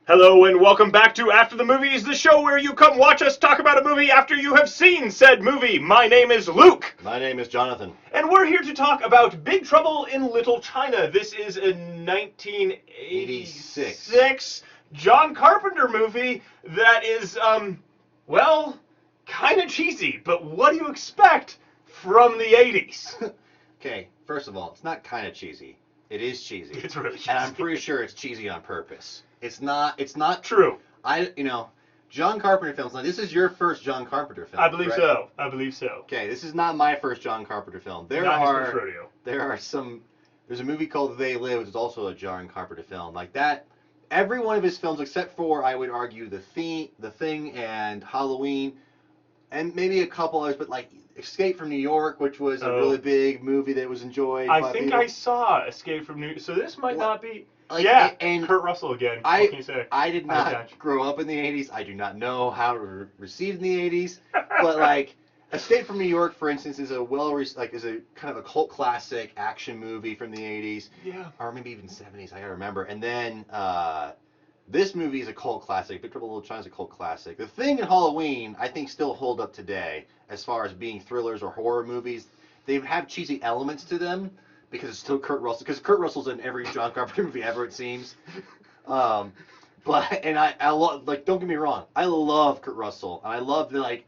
Hello and welcome back to After the Movies, the show where you come watch us talk about a movie after you have seen said movie. My name is Luke. My name is Jonathan. And we're here to talk about Big Trouble in Little China. This is a 1986 John Carpenter movie that is, well, kind of cheesy. But what do you expect from the 80s? Okay, first of all, it's not kind of cheesy. It is cheesy. It's really cheesy. And I'm pretty sure it's cheesy on purpose. It's not True. John Carpenter films. Now, this is your first John Carpenter film. I believe correct? so. I believe so. Okay, this is not my first John Carpenter film. Not his first rodeo. There's a movie called They Live, which is also a John Carpenter film. Like that, every one of his films except for, I would argue, The Thing and Halloween, and maybe a couple others, but like Escape from New York, which was a really big movie that was enjoyed by I think people. I saw Escape from New York, so this might not be... And Kurt Russell again. What can you say? I did not grow up in the 80s. I do not know how to receive in the 80s. But like Escape from New York, for instance, is a is a kind of a cult classic action movie from the 80s. Yeah. Or maybe even 70s. I gotta remember. And then this movie is a cult classic. Big Trouble in Little China is a cult classic. The Thing and Halloween, I think, still hold up today as far as being thrillers or horror movies. They have cheesy elements to them. Because it's still Kurt Russell. Because Kurt Russell's in every John Carpenter movie ever, it seems. I love, like, don't get me wrong, I love Kurt Russell, and I love part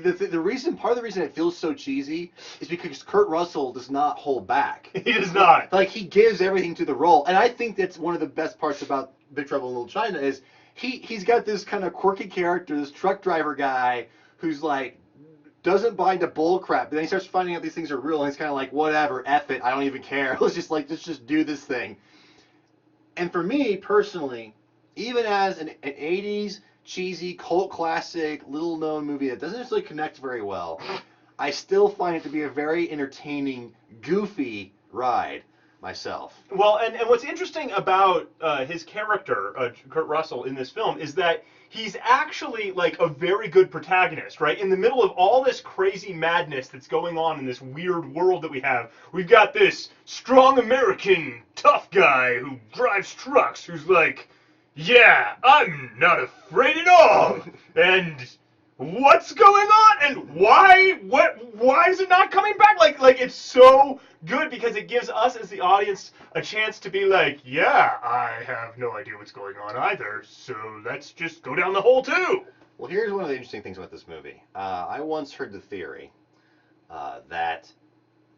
of the reason it feels so cheesy is because Kurt Russell does not hold back. He does not. Like he gives everything to the role, and I think that's one of the best parts about Big Trouble in Little China is he's got this kind of quirky character, this truck driver guy who's like. Doesn't buy into bull crap, but then he starts finding out these things are real, and he's kind of like, whatever, F it, I don't even care. Let's just do this thing. And for me, personally, even as an 80s cheesy cult classic, little-known movie that doesn't necessarily connect very well, I still find it to be a very entertaining, goofy ride myself. Well, and what's interesting about his character, Kurt Russell, in this film is that he's actually like a very good protagonist, right? In the middle of all this crazy madness that's going on in this weird world that we have, we've got this strong American tough guy who drives trucks who's like, yeah, I'm not afraid at all. And what's going on? And why is it not coming back? Like it's so good because it gives us as the audience a chance to be like, yeah, I have no idea what's going on either, so let's just go down the hole too. Well, here's one of the interesting things about this movie. I once heard the theory that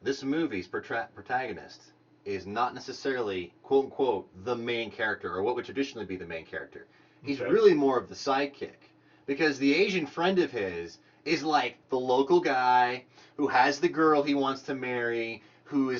this movie's protagonist is not necessarily, quote unquote, the main character, or what would traditionally be the main character. He's really more of the sidekick. Because the Asian friend of his is like the local guy who has the girl he wants to marry, who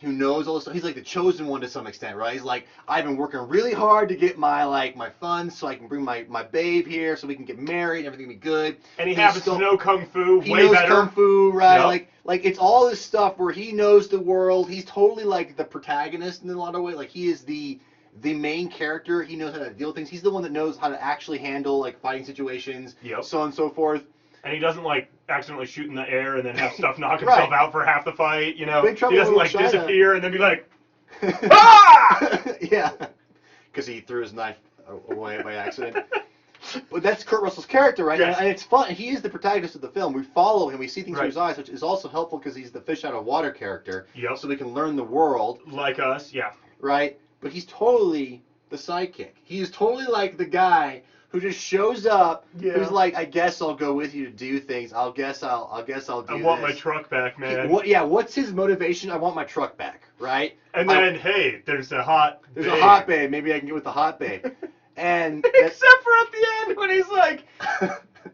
knows all this stuff. He's like the chosen one to some extent, right? He's like, I've been working really hard to get my funds so I can bring my babe here so we can get married and everything will be good. And he happens to know Kung Fu way better. He knows Kung Fu, right? Yep. Like it's all this stuff where he knows the world. He's totally like the protagonist in a lot of ways. Like he is the main character. He knows how to deal with things. He's the one that knows how to actually handle like fighting situations, so on and so forth. And he doesn't like accidentally shoot in the air and then have stuff knock himself out for half the fight, you know. Big Trouble He doesn't in like Little China. disappear and then be like, ah! Yeah, because he threw his knife away by accident. But that's Kurt Russell's character, right? Yes. And it's fun. He is the protagonist of the film. We follow him. We see things through his eyes, which is also helpful because he's the fish out of water character. Yep. So we can learn the world. Like us, yeah. Right? But he's totally the sidekick. He's totally like the guy who just shows up, who's like, I guess I'll go with you to do things. I guess I'll do I want my truck back, man. What's his motivation? I want my truck back, right? And then, hey, there's a hot babe. There's a hot babe. Maybe I can get with the hot babe. And except for at the end when he's like,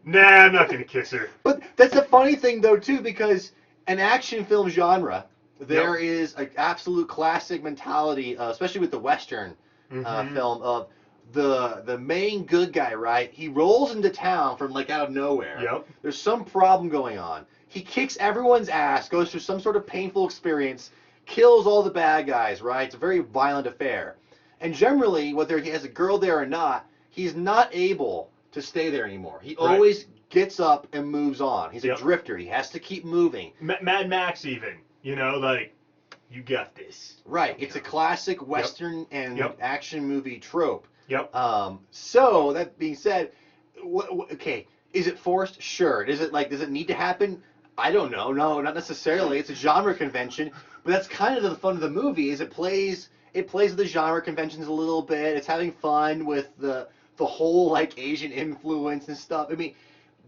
nah, I'm not going to kiss her. But that's a funny thing, though, too, because an action film genre, there is an absolute classic mentality, especially with the Western film, of the main good guy, right? He rolls into town from like out of nowhere. Yep. There's some problem going on. He kicks everyone's ass, goes through some sort of painful experience, kills all the bad guys, right? It's a very violent affair. And generally, whether he has a girl there or not, he's not able to stay there anymore. He always gets up and moves on. He's a drifter. He has to keep moving. Mad Max even, you know, like, you got this. Right. It's a classic Western and action movie trope. Yep. So that being said, okay, is it forced? Sure. Does it need to happen? I don't know. No, not necessarily. It's a genre convention, but that's kind of the fun of the movie. Is it plays with the genre conventions a little bit. It's having fun with the whole like Asian influence and stuff. I mean,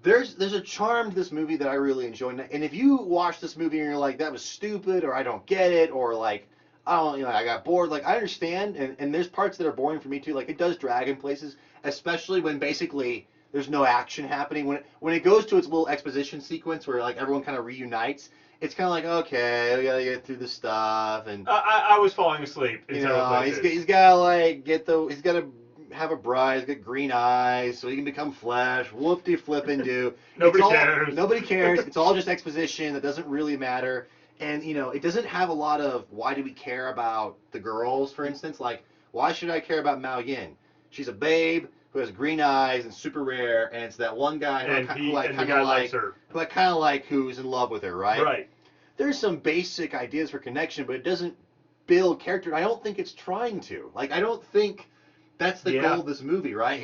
there's a charm to this movie that I really enjoy. And if you watch this movie and you're like, that was stupid, or I don't get it, or like, I don't, I got bored. Like, I understand, and there's parts that are boring for me too. Like, it does drag in places, especially when basically there's no action happening. When it goes to its little exposition sequence where like everyone kind of reunites, it's kind of like, okay, we gotta get through this stuff, and I was falling asleep in several places. he's gotta like he's gotta have a bride, he's got green eyes, so he can become flesh. Whoop-de-flippin' do. Nobody cares. Nobody cares. It's all just exposition that doesn't really matter. And, it doesn't have a lot of, why do we care about the girls, for instance? Like, why should I care about Mao Yin? She's a babe who has green eyes and super rare, and it's that one guy who I kind of like who's in love with her, right? Right. There's some basic ideas for connection, but it doesn't build character. I don't think it's trying to. Like, I don't think that's the goal of this movie, right?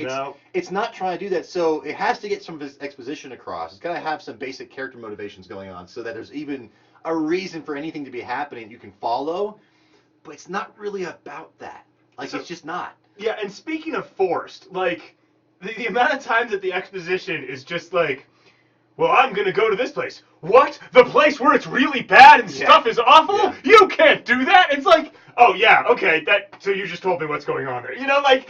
It's not trying to do that, so it has to get some of its exposition across. It's got to have some basic character motivations going on so that there's even a reason for anything to be happening you can follow, but it's not really about that. Like, it's just not. Yeah, and speaking of forced, like, the amount of times that the exposition is just like, well, I'm gonna go to this place. What? The place where it's really bad and stuff is awful? Yeah. You can't do that! It's like, oh yeah, okay, so you just told me what's going on there.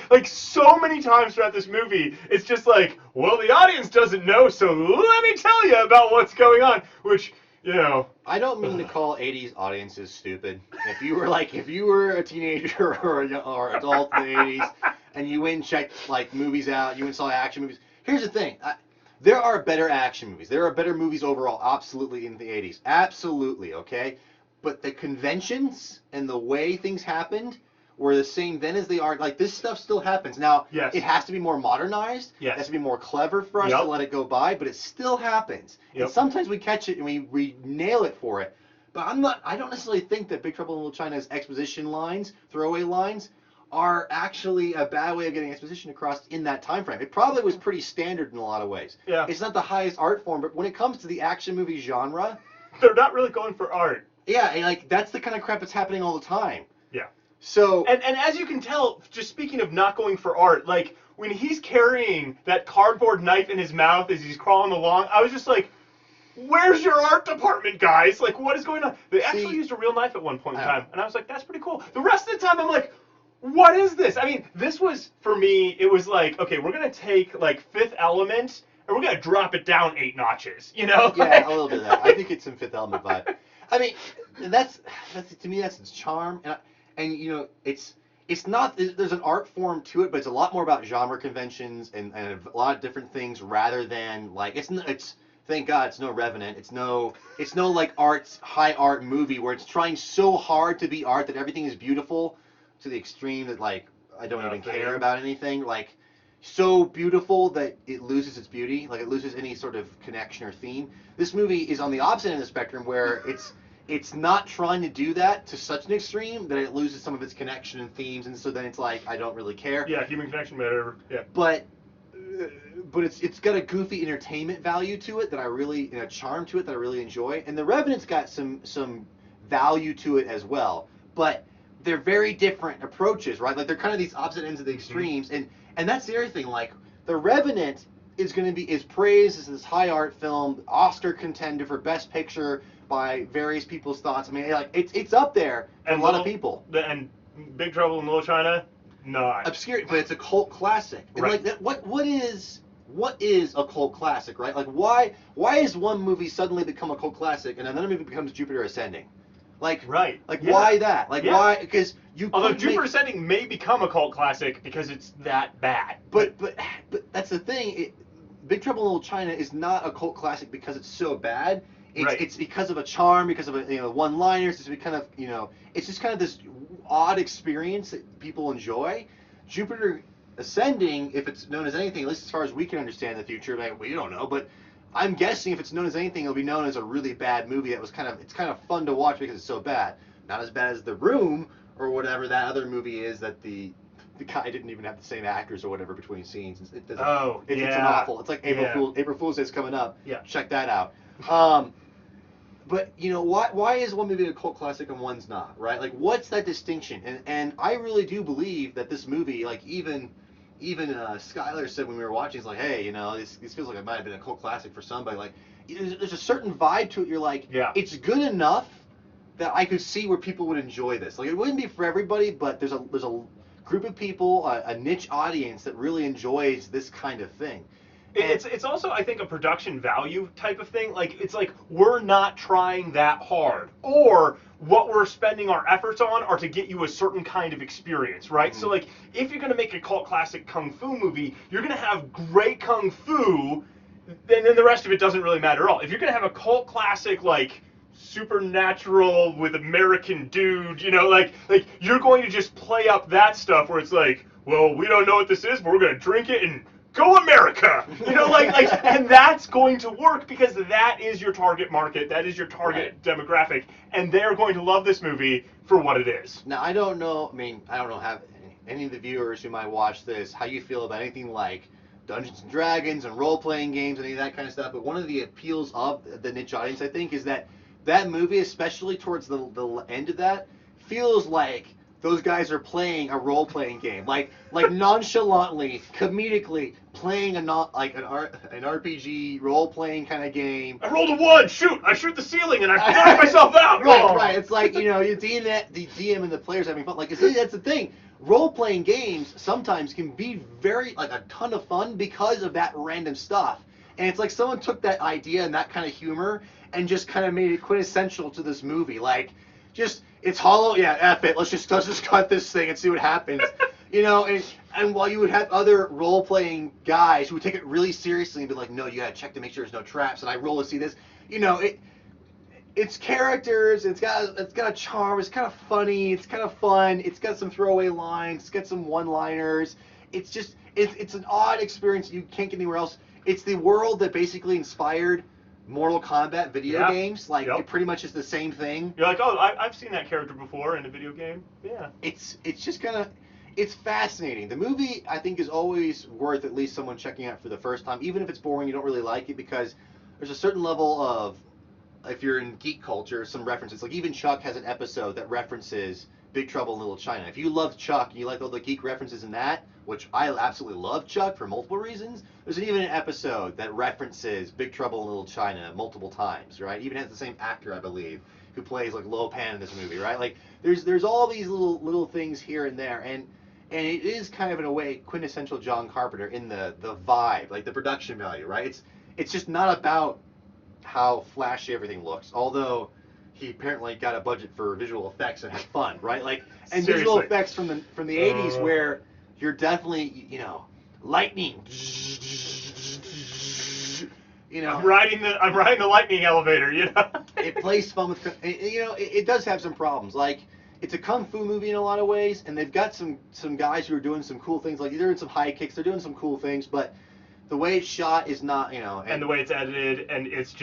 Like so many times throughout this movie, it's just like, well, the audience doesn't know, so let me tell you about what's going on, which, I don't mean to call 80s audiences stupid. If you were a teenager or adult in the 80s, and you went and checked, like, movies out, you went and saw action movies, here's the thing. There are better action movies. There are better movies overall, absolutely, in the 80s. Absolutely, okay? But the conventions and the way things happened were the same then as they are. Like, this stuff still happens. Now, it has to be more modernized. It has to be more clever for us to let it go by, but it still happens. And sometimes we catch it and we nail it for it. But I don't necessarily think that Big Trouble in Little China's exposition lines, throwaway lines, are actually a bad way of getting exposition across in that time frame. It probably was pretty standard in a lot of ways. Yeah. It's not the highest art form, but when it comes to the action movie genre, they're not really going for art. Yeah, and like that's the kind of crap that's happening all the time. Yeah. So and as you can tell, just speaking of not going for art, like when he's carrying that cardboard knife in his mouth as he's crawling along, I was just like, where's your art department, guys? Like, what is going on? They actually used a real knife at one point in time, and I was like, that's pretty cool. The rest of the time, I'm like, what is this? I mean, this was, for me, it was like, okay, we're going to take, like, Fifth Element, and we're going to drop it down 8 notches, Yeah, a little bit of that. I think it's some Fifth Element vibe. I mean, that's to me, that's its charm. And it's not, there's an art form to it, but it's a lot more about genre conventions and a lot of different things rather than, like, it's thank God it's no Revenant. It's no like high art movie where it's trying so hard to be art that everything is beautiful to the extreme that, like, I don't even care about anything. Like, so beautiful that it loses its beauty, like it loses any sort of connection or theme. This movie is on the opposite end of the spectrum where it's not trying to do that to such an extreme that it loses some of its connection and themes, and so then it's like, I don't really care. Yeah, human connection, whatever. Yeah. But it's got a goofy entertainment value to it that I really, a charm to it that I really enjoy. And The Revenant's got some value to it as well. But they're very different approaches, right? Like, they're kind of these opposite ends of the extremes. Mm-hmm. And that's the other thing. Like, The Revenant is praised as this high art film, Oscar contender for Best Picture by various people's thoughts. I mean, like, it's up there for a lot of people. And Big Trouble in Little China, not obscure, but it's a cult classic. And right. Like that, what is a cult classic, right? Like, why is one movie suddenly become a cult classic and another movie becomes Jupiter Ascending? Like, right. Like, why that? Like, why? Because although Jupiter Ascending may become a cult classic because it's that bad. But that's the thing. Big Trouble in Little China is not a cult classic because it's so bad. It's because of a charm, because of one-liners. It's kind of it's just kind of this odd experience that people enjoy. Jupiter Ascending, if it's known as anything, at least as far as we can understand in the future, we don't know, but I'm guessing if it's known as anything, it'll be known as a really bad movie that was kind of fun to watch because it's so bad. Not as bad as The Room or whatever that other movie is that the the guy didn't even have the same actors or whatever between scenes. It doesn't. Oh, It's an yeah. awful. It's like Yeah. April Fool's Day's coming up. Yeah. Check that out. But why is one movie a cult classic and one's not, right? Like, what's that distinction? And I really do believe that this movie, like, even Skylar said when we were watching, he's like, hey, this feels like it might have been a cult classic for somebody. Like, there's a certain vibe to it. You're like, Yeah. it's good enough that I could see where people would enjoy this. Like, it wouldn't be for everybody, but there's a group of people, a niche audience that really enjoys this kind of thing. It's also, I think, a production value type of thing. Like, it's like, we're not trying that hard. Or what we're spending our efforts on are to get you a certain kind of experience, right? Mm-hmm. So, like, if you're going to make a cult classic kung fu movie, you're going to have great kung fu, and then the rest of it doesn't really matter at all. If you're going to have a cult classic, like, supernatural with American dude, like you're going to just play up that stuff where it's like, well, we don't know what this is, but we're going to drink it and go America, and that's going to work because that is your target market, that is your target demographic, and they're going to love this movie for what it is. Now, I don't know have any of the viewers who might watch this, how you feel about anything like Dungeons and Dragons and role-playing games, any of that kind of stuff, but one of the appeals of the niche audience, I think, is that movie, especially towards the end of that, feels like those guys are playing a role-playing game, like nonchalantly, comedically playing an RPG role-playing kind of game. I rolled a 1, shoot! I shoot the ceiling and I knock myself out. Right. It's like the DM and the players having fun. Like, see, that's the thing. Role-playing games sometimes can be very a ton of fun because of that random stuff. And it's like someone took that idea and that kind of humor and just kind of made it quintessential to this movie. Like, it's hollow. Yeah, F it. Let's just cut this thing and see what happens. And while you would have other role-playing guys who would take it really seriously and be like, no, you gotta check to make sure there's no traps, and I roll to see this. It's characters. It's got a charm. It's kind of funny. It's kind of fun. It's got some throwaway lines. It's got some one-liners. It's an odd experience you can't get anywhere else. It's the world that basically inspired Mortal Kombat video games. Like, it pretty much is the same thing. You're like, oh, I've seen that character before in a video game. Yeah. It's just kind of, it's fascinating. The movie, I think, is always worth at least someone checking out for the first time, even if it's boring, you don't really like it, because there's a certain level of, if you're in geek culture, some references. Like, even Chuck has an episode that references Big Trouble in Little China. If you love Chuck and you like all the geek references in that, which I absolutely love Chuck for multiple reasons, there's even an episode that references Big Trouble in Little China multiple times, right? Even has the same actor, I believe, who plays like Lo Pan in this movie, right? Like, there's all these little things here and there, and it is kind of in a way quintessential John Carpenter in the vibe, like the production value, right? It's just not about how flashy everything looks, although he apparently got a budget for visual effects and had fun, right? Like, and Seriously. visual effects from the 80s where you're definitely, lightning. I'm riding the lightning elevator, It plays fun with, it does have some problems. Like, it's a kung fu movie in a lot of ways, and they've got some guys who are doing some cool things. Like, they're doing some high kicks, they're doing some cool things, but the way it's shot is not, and the way it's edited, and it's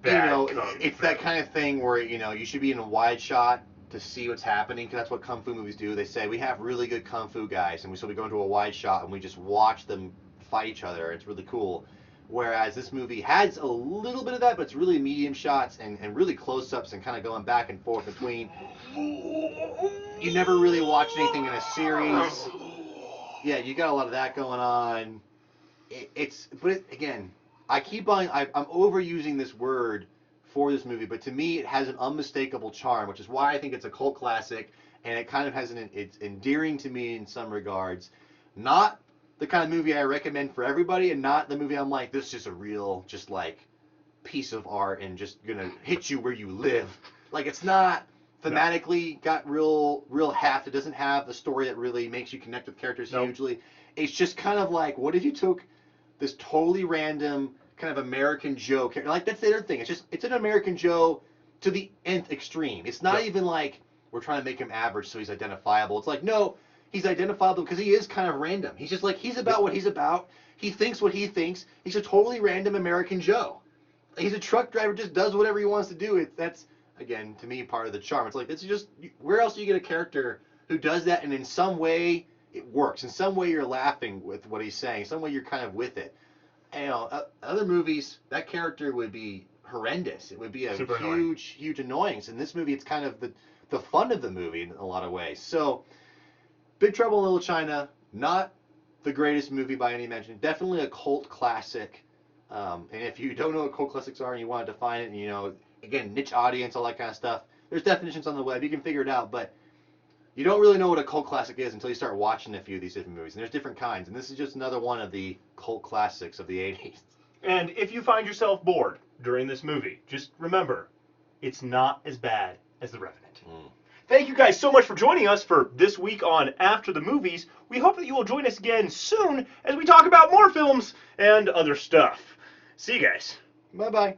bad. It's that kind of thing where, you should be in a wide shot to see what's happening, because that's what kung fu movies do. They say, we have really good kung fu guys, and so we go into a wide shot and we just watch them fight each other. It's really cool. Whereas this movie has a little bit of that, but it's really medium shots and really close-ups and kind of going back and forth between. You never really watch anything in a series. Yeah, you got a lot of that going on. Again, I keep on, I'm overusing this word for this movie, but to me it has an unmistakable charm, which is why I think it's a cult classic, and it kind of has it's endearing to me in some regards. Not the kind of movie I recommend for everybody, and not the movie I'm like, this is just a real, just like, piece of art and just gonna hit you where you live. Like, it's not thematically got real heft. It doesn't have the story that really makes you connect with characters hugely. It's just kind of like, what if you took this totally random kind of American Joe character? Like, that's the other thing. It's an American Joe to the nth extreme. It's not even like we're trying to make him average so he's identifiable. It's like, no, he's identifiable because he is kind of random. He's just like, he's about what he's about. He thinks what he thinks. He's a totally random American Joe. He's a truck driver, just does whatever he wants to do. That's, again, to me, part of the charm. It's like, it's just, where else do you get a character who does that and in some way it works. In some way, you're laughing with what he's saying. In some way, you're kind of with it. You know, other movies, that character would be horrendous. It would be a Super huge annoyance. In this movie, it's kind of the fun of the movie in a lot of ways. So, Big Trouble in Little China, not the greatest movie by any mention. Definitely a cult classic. And if you don't know what cult classics are and you want to define it, and you know, again, niche audience, all that kind of stuff, there's definitions on the web. You can figure it out, but you don't really know what a cult classic is until you start watching a few of these different movies. And there's different kinds. And this is just another one of the cult classics of the 80s. And if you find yourself bored during this movie, just remember, it's not as bad as The Revenant. Thank you guys so much for joining us for this week on After the Movies. We hope that you will join us again soon as we talk about more films and other stuff. See you guys. Bye-bye.